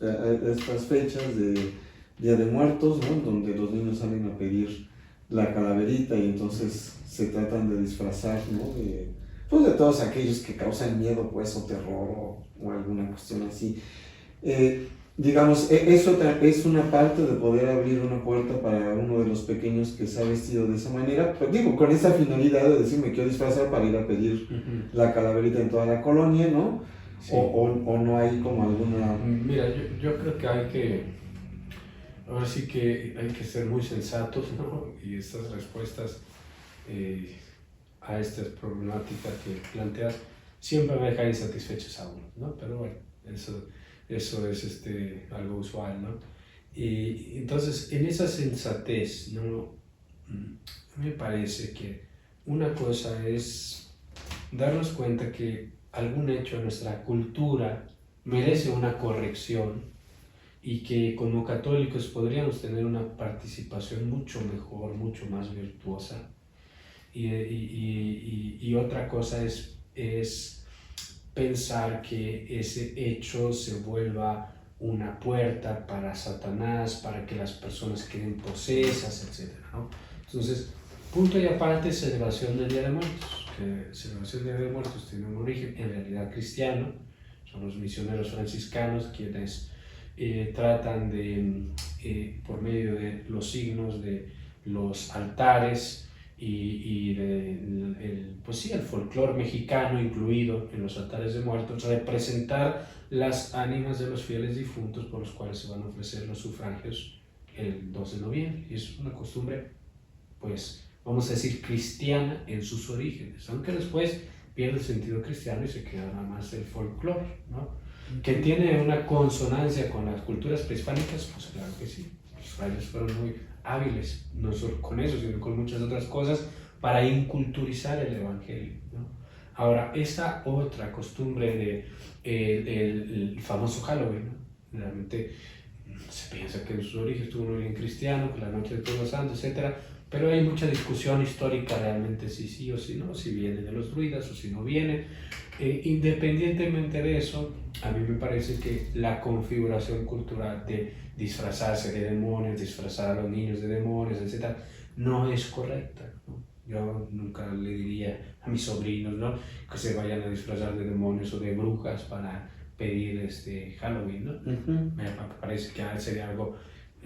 fechas de Día de Muertos, ¿no? Donde los niños salen a pedir la calaverita y entonces se tratan de disfrazar, ¿no? Pues de todos aquellos que causan miedo, pues, o terror o alguna cuestión así. Digamos, eso es una parte de poder abrir una puerta para uno de los pequeños que se ha vestido de esa manera, pues digo, con esa finalidad de decir me quiero disfrazar para ir a pedir la calaverita en toda la colonia, ¿no? Sí. O no hay como alguna... Mira, yo creo que ahora sí que hay que ser muy sensatos, ¿no? Y estas respuestas a esta problemática que planteas siempre va a dejar insatisfechos a uno, ¿no? Pero bueno, eso es algo usual, ¿no? Y entonces, en esa sensatez, ¿no? Me parece que una cosa es darnos cuenta que algún hecho de nuestra cultura merece una corrección y que como católicos podríamos tener una participación mucho mejor, mucho más virtuosa. Y otra cosa es pensar que ese hecho se vuelva una puerta para Satanás, para que las personas queden posesas, etc., ¿no? Entonces, punto y aparte, celebración del Día de Muertos. Que celebración del Día de Muertos tiene un origen en realidad cristiano, son los misioneros franciscanos quienes tratan de, por medio de los signos de los altares, y pues sí, el folclore mexicano incluido en los altares de muertos, representar las ánimas de los fieles difuntos por los cuales se van a ofrecer los sufragios el 2 de noviembre. Y es una costumbre, pues, vamos a decir, cristiana en sus orígenes, aunque después pierde el sentido cristiano y se queda nada más el folclore, ¿no? Que tiene una consonancia con las culturas prehispánicas, pues claro que sí. Los frailes fueron muy hábiles, no solo con eso, sino con muchas otras cosas, para inculturizar el evangelio, ¿no? Ahora, esa otra costumbre el famoso Halloween, ¿no? Realmente se piensa que en sus orígenes tuvo un origen cristiano, que la noche de todos los santos, etc., pero hay mucha discusión histórica realmente si sí o si no, si viene de los druidas o si no viene. Independientemente de eso, a mí me parece que la configuración cultural de disfrazarse de demonios, disfrazar a los niños de demonios, etc., no es correcta, ¿no? Yo nunca le diría a mis sobrinos, ¿no?, que se vayan a disfrazar de demonios o de brujas para pedir Halloween, ¿no? Me parece que sería algo,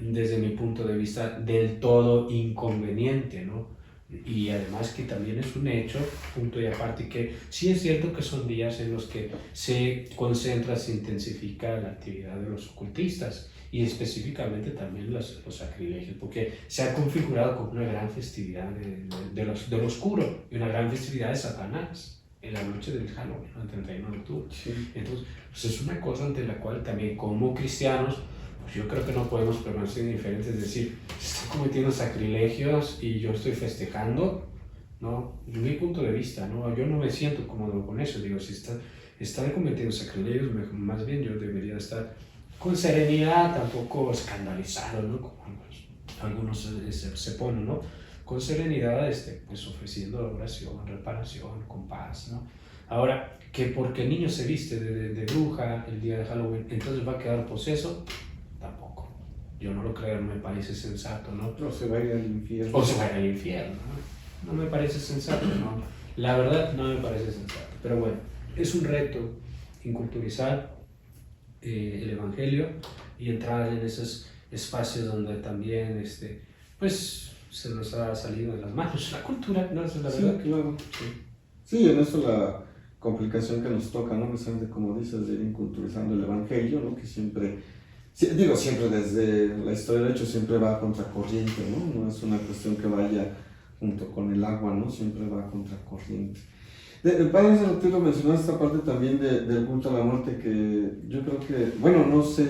desde mi punto de vista, del todo inconveniente, ¿no? Y además que también es un hecho, punto y aparte, que sí es cierto que son días en los que se concentra, se intensifica la actividad de los ocultistas y específicamente también los sacrilegios, porque se ha configurado como una gran festividad del oscuro y una gran festividad de Satanás en la noche del Halloween, ¿no?, el 31 de octubre. Sí. Entonces, pues es una cosa ante la cual también como cristianos, pues yo creo que no podemos permanecer indiferentes, es decir, se están cometiendo sacrilegios y yo estoy festejando, ¿no? Desde mi punto de vista, ¿no? Yo no me siento cómodo con eso, digo, si están cometiendo sacrilegios, más bien yo debería estar con serenidad, tampoco escandalizado, ¿no?, como algunos se ponen, ¿no?, con serenidad, pues ofreciendo oración, reparación, con paz, ¿no? Ahora, que porque el niño se viste de bruja el día de Halloween, entonces va a quedar poseso, tampoco. Yo no lo creo, no me parece sensato, ¿no? O se va a ir al infierno. O se va a ir al infierno, ¿no? No me parece sensato, ¿no? La verdad, no me parece sensato. Pero bueno, es un reto inculturizar el evangelio y entrar en esos espacios donde también, pues, se nos ha salido de las manos la cultura, ¿no? Esa es la verdad. Sí, claro. Sí, en eso la complicación que nos toca, ¿no? Precisamente como dices, de ir inculturizando el evangelio, ¿no? Que siempre, siempre desde la historia del hecho siempre va a contracorriente, ¿no? No es una cuestión que vaya junto con el agua, ¿no? Siempre va a contracorriente. El padre hace ratito mencionó esta parte también del culto a la muerte, que yo creo que, bueno, no sé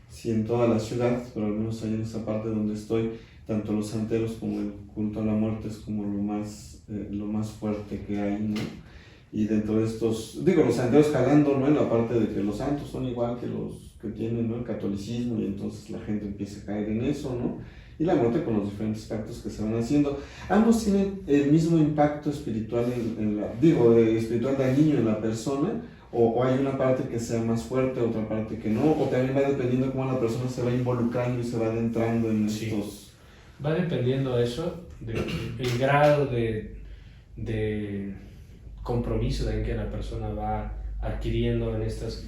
si en toda la ciudad, pero al menos ahí en esa parte donde estoy, tanto los santeros como el culto a la muerte es como lo más fuerte que hay, ¿no? Y dentro de estos, digo, los santeros jalando, ¿no?, en la parte de que los santos son igual que que tiene, ¿no?, el catolicismo, y entonces la gente empieza a caer en eso, ¿no? Y la muerte con los diferentes pactos que se van haciendo. Ambos tienen el mismo impacto espiritual, espiritual dañino en la persona, o hay una parte que sea más fuerte, otra parte que no, o también va dependiendo de cómo la persona se va involucrando y se va adentrando en estos... Va dependiendo eso, del grado de compromiso en que la persona va adquiriendo en estas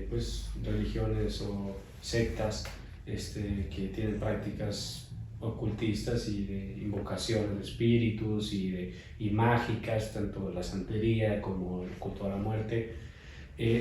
pues, religiones o sectas que tienen prácticas ocultistas y de invocación de espíritus y mágicas, tanto la santería como el culto a la muerte.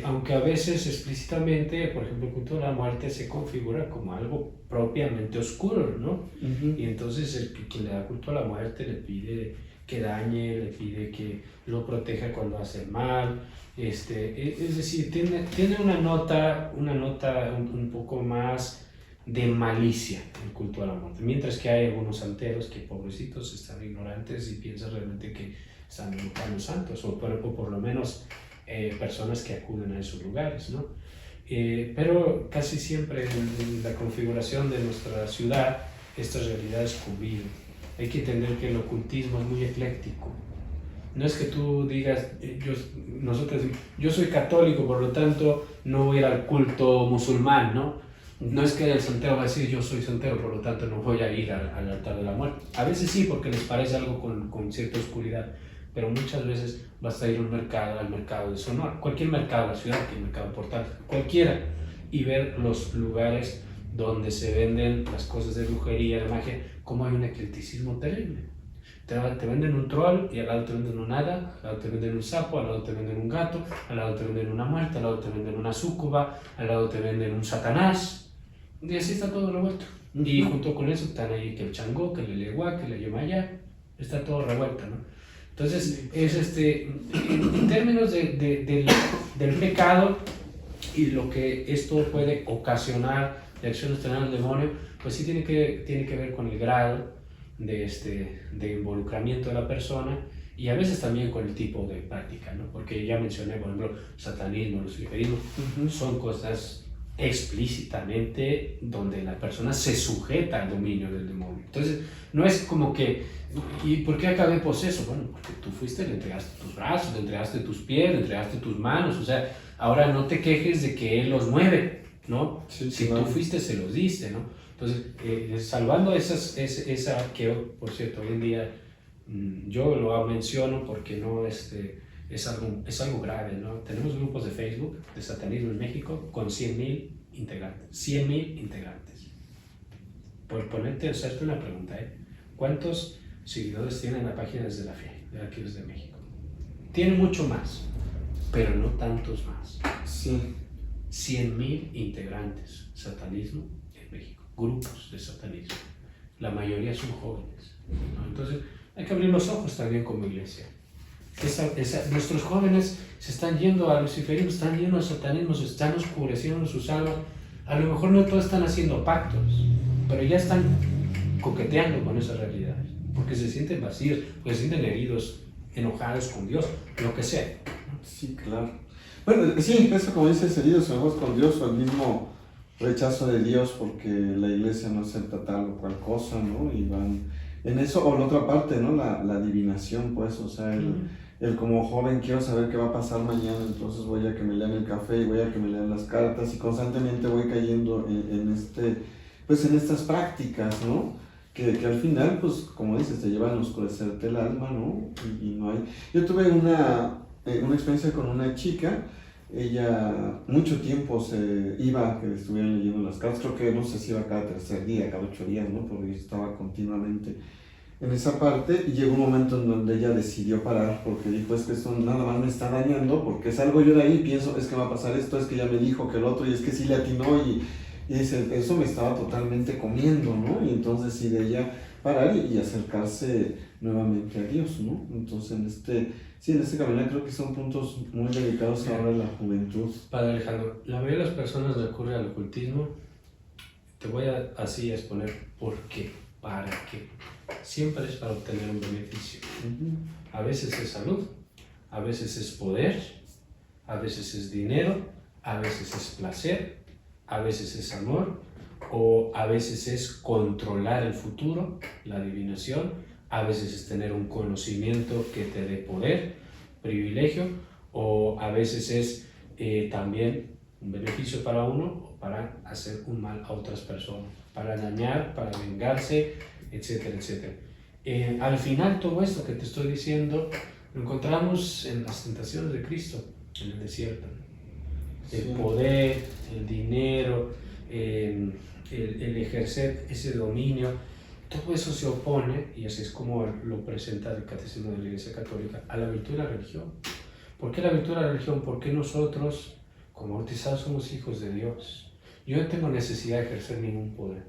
Aunque a veces explícitamente, por ejemplo, el culto a la muerte se configura como algo propiamente oscuro, ¿no? Y entonces el que le da culto a la muerte le pide que dañe, le pide que lo proteja cuando hace el mal. Es decir, tiene una nota un poco más de malicia el culto a la muerte, mientras que hay algunos santeros que pobrecitos están ignorantes y piensan realmente que están invocando santos, o por lo menos personas que acuden a esos lugares, ¿no? Pero casi siempre en la configuración de nuestra ciudad esta realidad es convive. Hay que entender que el ocultismo es muy ecléctico. No es que tú digas, yo soy católico, por lo tanto no voy a ir al culto musulmán, ¿no? No es que el santero va a decir, yo soy santero, por lo tanto no voy a ir al altar de la muerte. A veces sí, porque les parece algo con cierta oscuridad, pero muchas veces basta ir al mercado de Sonora, cualquier mercado de la ciudad, que el mercado portal, cualquiera, y ver los lugares donde se venden las cosas de brujería, de magia, como hay un eclecticismo terrible. Te venden un troll y al lado te venden un hada, al lado te venden un sapo, al lado te venden un gato, al lado te venden una muerte, al lado te venden una súcuba, al lado te venden un satanás, y así está todo revuelto. Y junto con eso están ahí que el Changó, que el Eleguá, que el Yemayá, está todo revuelto, ¿no? Entonces, es en términos del pecado y lo que esto puede ocasionar de acciones externas del demonio, pues sí tiene que ver con el grado de involucramiento de la persona, y a veces también con el tipo de práctica, ¿no? Porque ya mencioné, por ejemplo, satanismo, luciferismo, son cosas explícitamente donde la persona se sujeta al dominio del demonio. Entonces, no es como que, ¿y por qué acabé poseso? Bueno, porque tú fuiste, le entregaste tus brazos, le entregaste tus pies, le entregaste tus manos, o sea, ahora no te quejes de que él los mueve, ¿no? Sí, si tú fuiste, se los diste, ¿no? Entonces, salvando esa que, por cierto, hoy en día yo lo menciono porque no es algo grave, ¿no? Tenemos grupos de Facebook de satanismo en México con 100,000 integrantes. 100,000 integrantes. Por hacerte una pregunta, ¿cuántos seguidores tienen la página Desde la Fe, de aquí desde México? Tienen mucho más, pero no tantos más. Sí. 100,000 integrantes, satanismo en México, grupos de satanismo. La mayoría son jóvenes, ¿no? Entonces, hay que abrir los ojos también como iglesia. Nuestros jóvenes se están yendo al luciferismo, están yendo al satanismo, se están oscureciendo sus almas. A lo mejor no todos están haciendo pactos, pero ya están coqueteando con esas realidades, porque se sienten vacíos, porque se sienten heridos, enojados con Dios, lo que sea. Sí, claro. Bueno, sí, eso como dices, heridos, enojados con Dios, o el mismo rechazo de Dios porque la iglesia no acepta tal o cual cosa, ¿no? Y van en eso, o la otra parte, ¿no? La adivinación, pues, o sea, el como joven quiero saber qué va a pasar mañana, entonces voy a que me lean el café y voy a que me lean las cartas, y constantemente voy cayendo pues en estas prácticas, ¿no? Que al final, pues, como dices, te llevan a oscurecerte el alma, ¿no? Y no hay... Yo tuve una experiencia con una chica. Ella mucho tiempo se iba a que le estuvieran leyendo las cartas, creo que no sé si iba cada tercer día, cada 8 días, ¿no? Porque estaba continuamente en esa parte, y llegó un momento en donde ella decidió parar porque dijo, es que esto nada más me está dañando, porque salgo yo de ahí y pienso, es que va a pasar esto, es que ella me dijo que el otro, y es que sí le atinó, y dice, eso me estaba totalmente comiendo, ¿no? Y entonces sí, de ella parar y acercarse nuevamente a Dios, ¿no? Entonces en este caminar creo que son puntos muy delicados ahora en la juventud. Padre Alejandro, la mayoría de las personas recurren al ocultismo. Te voy a así exponer por qué, para qué. Siempre es para obtener un beneficio. A veces es salud, a veces es poder, a veces es dinero, a veces es placer, a veces es amor, o a veces es controlar el futuro, la adivinación, a veces es tener un conocimiento que te dé poder, privilegio, o a veces es también un beneficio para uno o para hacer un mal a otras personas, para dañar, para vengarse, etcétera, etcétera. Al final todo esto que te estoy diciendo lo encontramos en las tentaciones de Cristo en el desierto. El poder, el dinero, el ejercer ese dominio, todo eso se opone, y así es como lo presenta el Catecismo de la Iglesia Católica, a la virtud de la religión. ¿Por qué la virtud de la religión? Porque nosotros, como bautizados, somos hijos de Dios. Yo no tengo necesidad de ejercer ningún poder.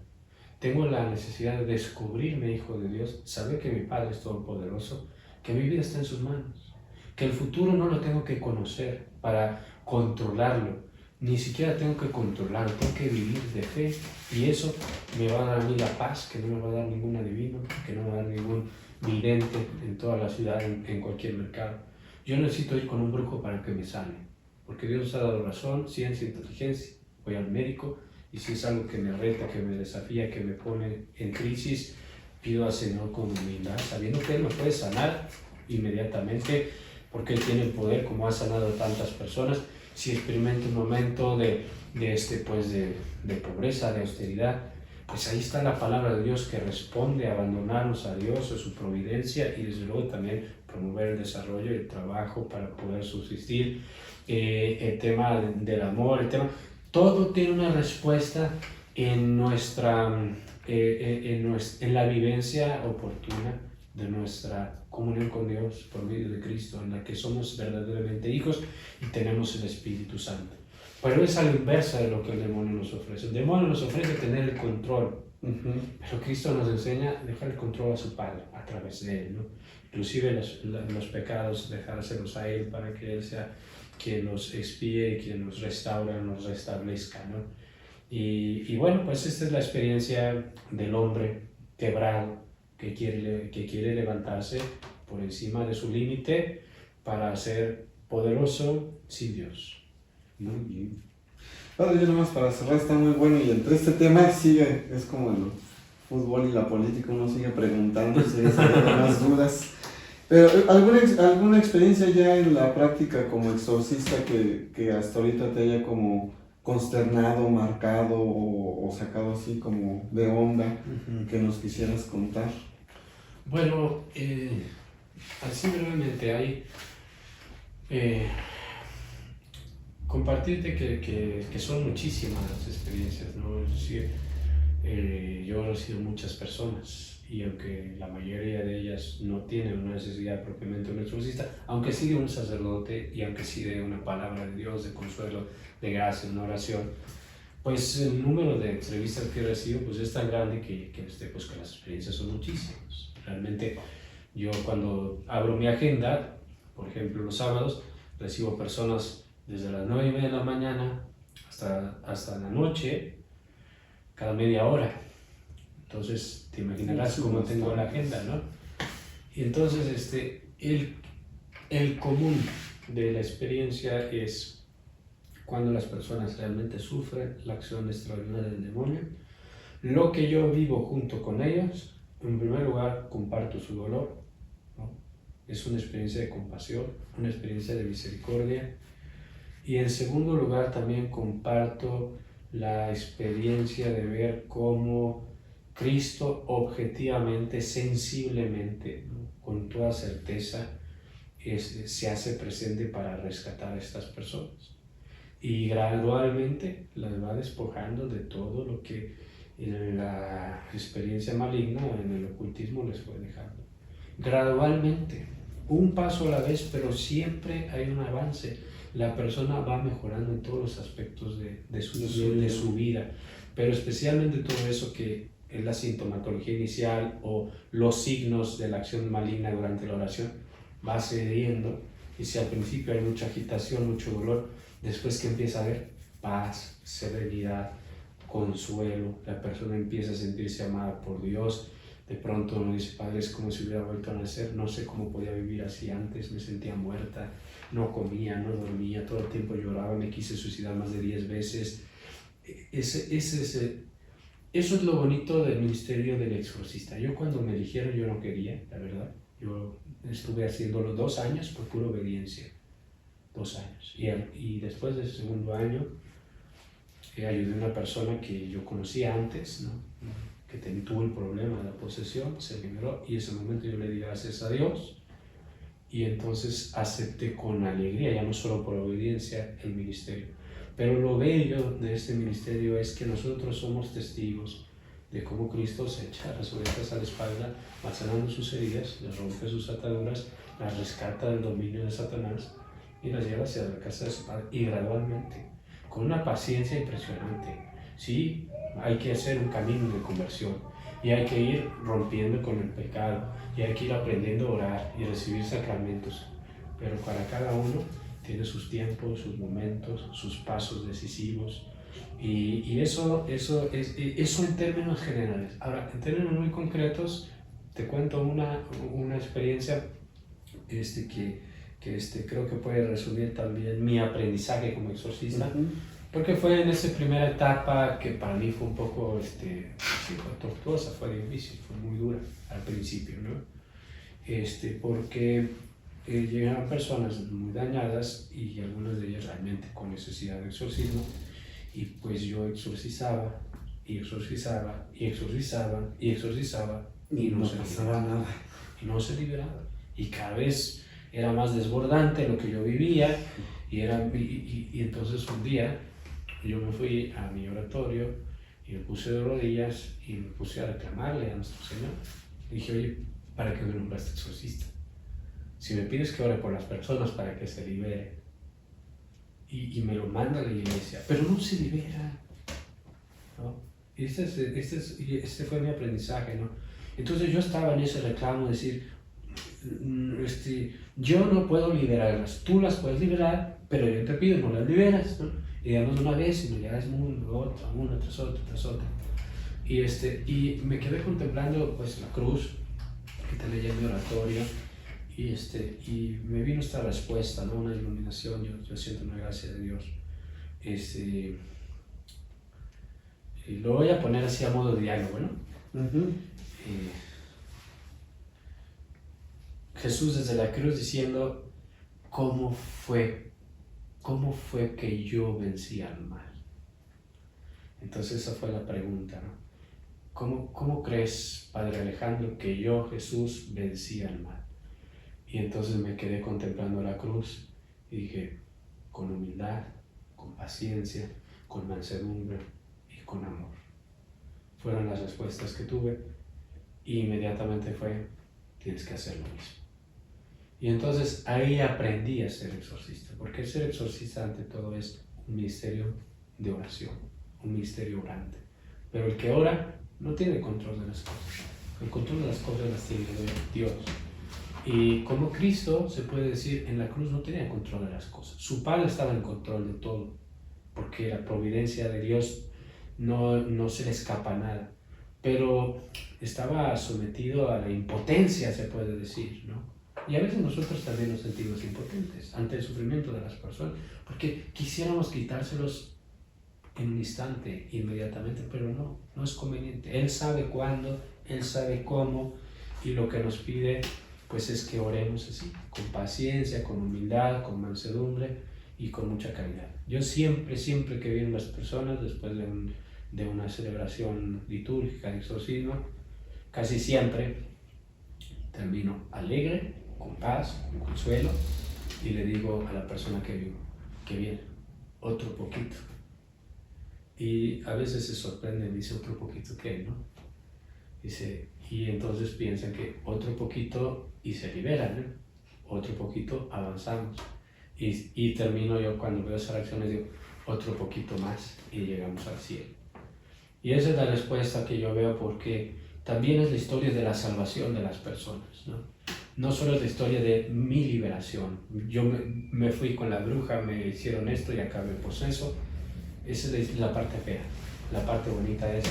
Tengo la necesidad de descubrirme hijo de Dios, saber que mi Padre es todopoderoso, que mi vida está en sus manos, que el futuro no lo tengo que conocer para controlarlo, ni siquiera tengo que controlarlo, tengo que vivir de fe, y eso me va a dar a mí la paz que no me va a dar ningún adivino, que no me va a dar ningún vidente en toda la ciudad, en cualquier mercado. Yo necesito ir con un brujo para que me sane, porque Dios nos ha dado razón, ciencia, inteligencia. Voy al médico, y si es algo que me reta, que me desafía, que me pone en crisis, pido al Señor con humildad, sabiendo que Él me puede sanar inmediatamente, porque Él tiene el poder, como ha sanado a tantas personas. Si experimento un momento de pobreza, de austeridad, pues ahí está la palabra de Dios que responde a abandonarnos a Dios, a su providencia, y desde luego también promover el desarrollo y el trabajo para poder subsistir. El tema del amor, todo tiene una respuesta en la vivencia oportuna de nuestra comunión con Dios por medio de Cristo, en la que somos verdaderamente hijos y tenemos el Espíritu Santo. Pero es a la inversa de lo que el demonio nos ofrece. El demonio nos ofrece tener el control, pero Cristo nos enseña a dejar el control a su Padre a través de Él, ¿no? Inclusive los pecados, dejárselos a Él para que Él sea quien nos expíe, quien nos restaura, nos restablezca, ¿no? Y bueno, pues esta es la experiencia del hombre quebrado que quiere levantarse por encima de su límite para ser poderoso sin Dios. Muy bien. Padre, yo nomás para cerrar, está muy bueno, y entre este tema es como el fútbol y la política, uno sigue preguntándose, sigue teniendo más dudas. Pero ¿alguna experiencia ya en la práctica como exorcista que hasta ahorita te haya como consternado, marcado o sacado así como de onda, que nos quisieras contar? Bueno, así brevemente hay compartirte que son muchísimas las experiencias, ¿no? Es decir, yo he conocido muchas personas, y aunque la mayoría de ellas no tienen una necesidad propiamente de un exorcista, aunque sí de un sacerdote y aunque sí de una palabra de Dios, de consuelo, de gracia, una oración, pues el número de entrevistas que he recibido pues es tan grande que las experiencias son muchísimas. Realmente yo cuando abro mi agenda, por ejemplo los sábados, recibo personas desde las 9:30 de la mañana hasta la noche, cada media hora. Entonces te imaginarás cómo tengo la agenda, ¿no? Y entonces el común de la experiencia es cuando las personas realmente sufren la acción extraordinaria del demonio. Lo que yo vivo junto con ellos, en primer lugar comparto su dolor, ¿no? Es una experiencia de compasión, una experiencia de misericordia. Y en segundo lugar también comparto la experiencia de ver cómo Cristo objetivamente, sensiblemente, ¿no? Con toda certeza, se hace presente para rescatar a estas personas. Y gradualmente las va despojando de todo lo que en la experiencia maligna o en el ocultismo les fue dejando. Gradualmente, un paso a la vez, pero siempre hay un avance. La persona va mejorando en todos los aspectos de su vida, pero especialmente todo eso que es la sintomatología inicial o los signos de la acción maligna durante la oración, va cediendo. Y si al principio hay mucha agitación, mucho dolor, después que empieza a haber paz, serenidad, consuelo, la persona empieza a sentirse amada por Dios. De pronto uno dice: Padre, es como si hubiera vuelto a nacer, no sé cómo podía vivir así antes, me sentía muerta, no comía, no dormía, todo el tiempo lloraba, me quise suicidar más de 10 veces. Eso es lo bonito del ministerio del exorcista. Yo cuando me eligieron yo no quería, la verdad. Yo estuve haciéndolo 2 años por pura obediencia. 2 años. Y después del segundo año ayudé a una persona que yo conocía antes, ¿no? Que tuvo el problema de la posesión, se liberó y en ese momento yo le di gracias a Dios y entonces acepté con alegría, ya no solo por obediencia, el ministerio. Pero lo bello de este ministerio es que nosotros somos testigos de cómo Cristo se echa las ovejas a la espalda, va sanando sus heridas, les rompe sus ataduras, las rescata del dominio de Satanás y las lleva hacia la casa de su Padre, y gradualmente, con una paciencia impresionante. Sí, hay que hacer un camino de conversión y hay que ir rompiendo con el pecado y hay que ir aprendiendo a orar y recibir sacramentos, pero para cada uno tiene sus tiempos, sus momentos, sus pasos decisivos y eso en términos generales. Ahora, en términos muy concretos, te cuento una experiencia que creo que puede resumir también mi aprendizaje como exorcista. Porque fue en esa primera etapa que para mí fue un poco fue tortuosa, fue difícil, fue muy dura al principio, ¿no? Porque llegaron personas muy dañadas y algunas de ellas realmente con necesidad de exorcismo, y pues yo exorcizaba y exorcizaba y exorcizaba y exorcizaba y no se pasaba nada. Y no se liberaba. Y cada vez era más desbordante lo que yo vivía y entonces un día yo me fui a mi oratorio y me puse de rodillas y me puse a reclamarle a nuestro Señor. Y dije, oye, ¿para qué me nombraste exorcista? Si me pides que ore por las personas para que se liberen, y me lo manda a la iglesia, pero no se libera, ¿no? Y este fue mi aprendizaje, ¿no? Entonces yo estaba en ese reclamo de decir, yo no puedo liberarlas, tú las puedes liberar, pero yo te pido, no las liberas, ¿no? Y digamos una vez, y no llegas otra, una tras otra, tras otra. Y me quedé contemplando pues la cruz, que te leí en mi oratorio, y me vino esta respuesta, ¿no? Una iluminación, yo siento una gracia de Dios. Y lo voy a poner así a modo de diálogo, ¿no? Jesús desde la cruz diciendo, ¿cómo fue que yo vencí al mal? Entonces esa fue la pregunta, ¿no? ¿Cómo crees, Padre Alejandro, que yo, Jesús, vencí al mal? Y entonces me quedé contemplando la cruz y dije, con humildad, con paciencia, con mansedumbre y con amor. Fueron las respuestas que tuve y inmediatamente fue, tienes que hacer lo mismo. Y entonces ahí aprendí a ser exorcista, porque ser exorcista ante todo es un ministerio de oración, un ministerio orante. Pero el que ora no tiene control de las cosas, el control de las cosas las tiene Dios. Y como Cristo, se puede decir, en la cruz no tenía control de las cosas, su Padre estaba en control de todo, porque la providencia de Dios no se le escapa nada, pero estaba sometido a la impotencia, se puede decir, ¿no? Y a veces nosotros también nos sentimos impotentes ante el sufrimiento de las personas, porque quisiéramos quitárselos en un instante, inmediatamente, pero no es conveniente. Él sabe cuándo, Él sabe cómo, y lo que nos pide pues es que oremos así, con paciencia, con humildad, con mansedumbre y con mucha caridad. Yo siempre que vienen las personas después de una celebración litúrgica de exorcismo, casi siempre termino alegre, con paz, con consuelo, y le digo a la persona que viene, otro poquito. Y a veces se sorprende, dice, otro poquito, ¿qué, no? Dice, y entonces piensan que otro poquito y se liberan, ¿no? Otro poquito, avanzamos. Y termino yo, cuando veo esas reacciones, digo, otro poquito más y llegamos al cielo. Y esa es la respuesta que yo veo, porque también es la historia de la salvación de las personas, ¿no? No solo es la historia de mi liberación. Yo me fui con la bruja, me hicieron esto y acabé el proceso. Esa es la parte fea. La parte bonita es,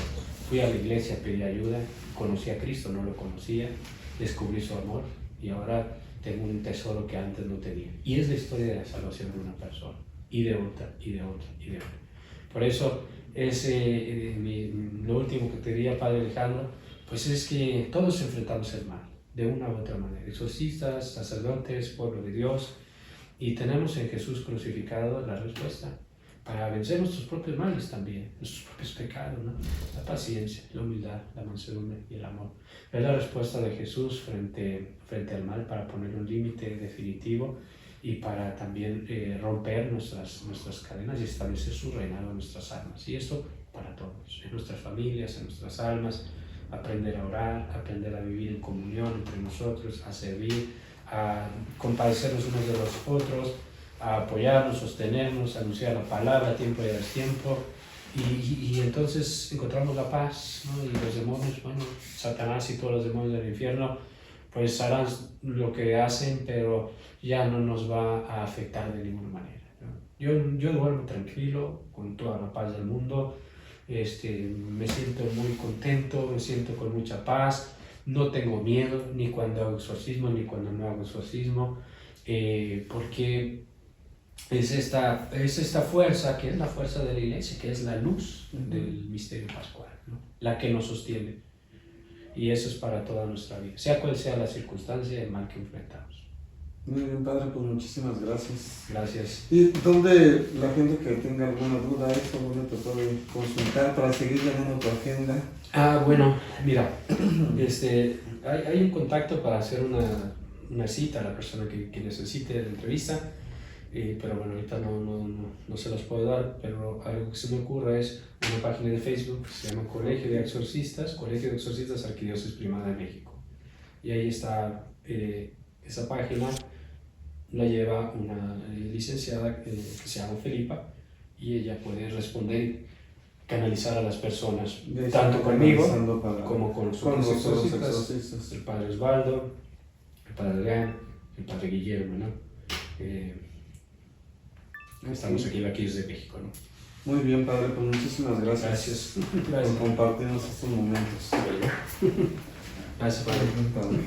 fui a la iglesia, pedí ayuda, conocí a Cristo, no lo conocía, descubrí su amor y ahora tengo un tesoro que antes no tenía. Y es la historia de la salvación de una persona, y de otra, y de otra, y de otra. Por eso Lo último que te diría, Padre Alejandro, pues es que todos enfrentamos el mal, de una u otra manera, exorcistas, sacerdotes, pueblo de Dios, y tenemos en Jesús crucificado la respuesta para vencer nuestros propios males también, nuestros propios pecados, ¿no? La paciencia, la humildad, la mansedumbre y el amor. Es la respuesta de Jesús frente al mal para poner un límite definitivo y para también romper nuestras cadenas y establecer su reinado en nuestras almas. Y esto para todos, en nuestras familias, en nuestras almas, aprender a orar, aprender a vivir en comunión entre nosotros, a servir, a compadecernos unos de los otros, a apoyarnos, sostenernos, a anunciar la palabra a tiempo y a destiempo. Y entonces encontramos la paz, ¿no? Y los demonios, bueno, Satanás y todos los demonios del infierno, pues harán lo que hacen, pero ya no nos va a afectar de ninguna manera, ¿no? Yo duermo tranquilo, con toda la paz del mundo, me siento muy contento, me siento con mucha paz, no tengo miedo, ni cuando hago exorcismo, ni cuando no hago exorcismo, porque es esta fuerza, que es la fuerza de la Iglesia, que es la luz del misterio pascual, ¿no? La que nos sostiene. Y eso es para toda nuestra vida, sea cual sea la circunstancia y el mal que enfrentamos. Muy bien, Padre, pues muchísimas gracias. Gracias. ¿Y dónde la gente que tenga alguna duda, dónde te puede consultar para seguir llenando tu agenda? Bueno, mira, hay un contacto para hacer una cita a la persona que necesite la entrevista, pero bueno, ahorita no se los puedo dar, pero algo que se me ocurre es una página de Facebook que se llama Colegio de Exorcistas Arquidiócesis Primada de México. Y ahí está esa página, la lleva una licenciada que se llama Felipa, y ella puede responder y canalizar a las personas, tanto conmigo como con los otros exorcistas, el Padre Osvaldo, el Padre Adrián, el Padre Guillermo, ¿no? Estamos aquí desde México, ¿no? Muy bien, Padre, pues muchísimas gracias. Gracias Por compartirnos estos momentos. Gracias, Padre. Padre.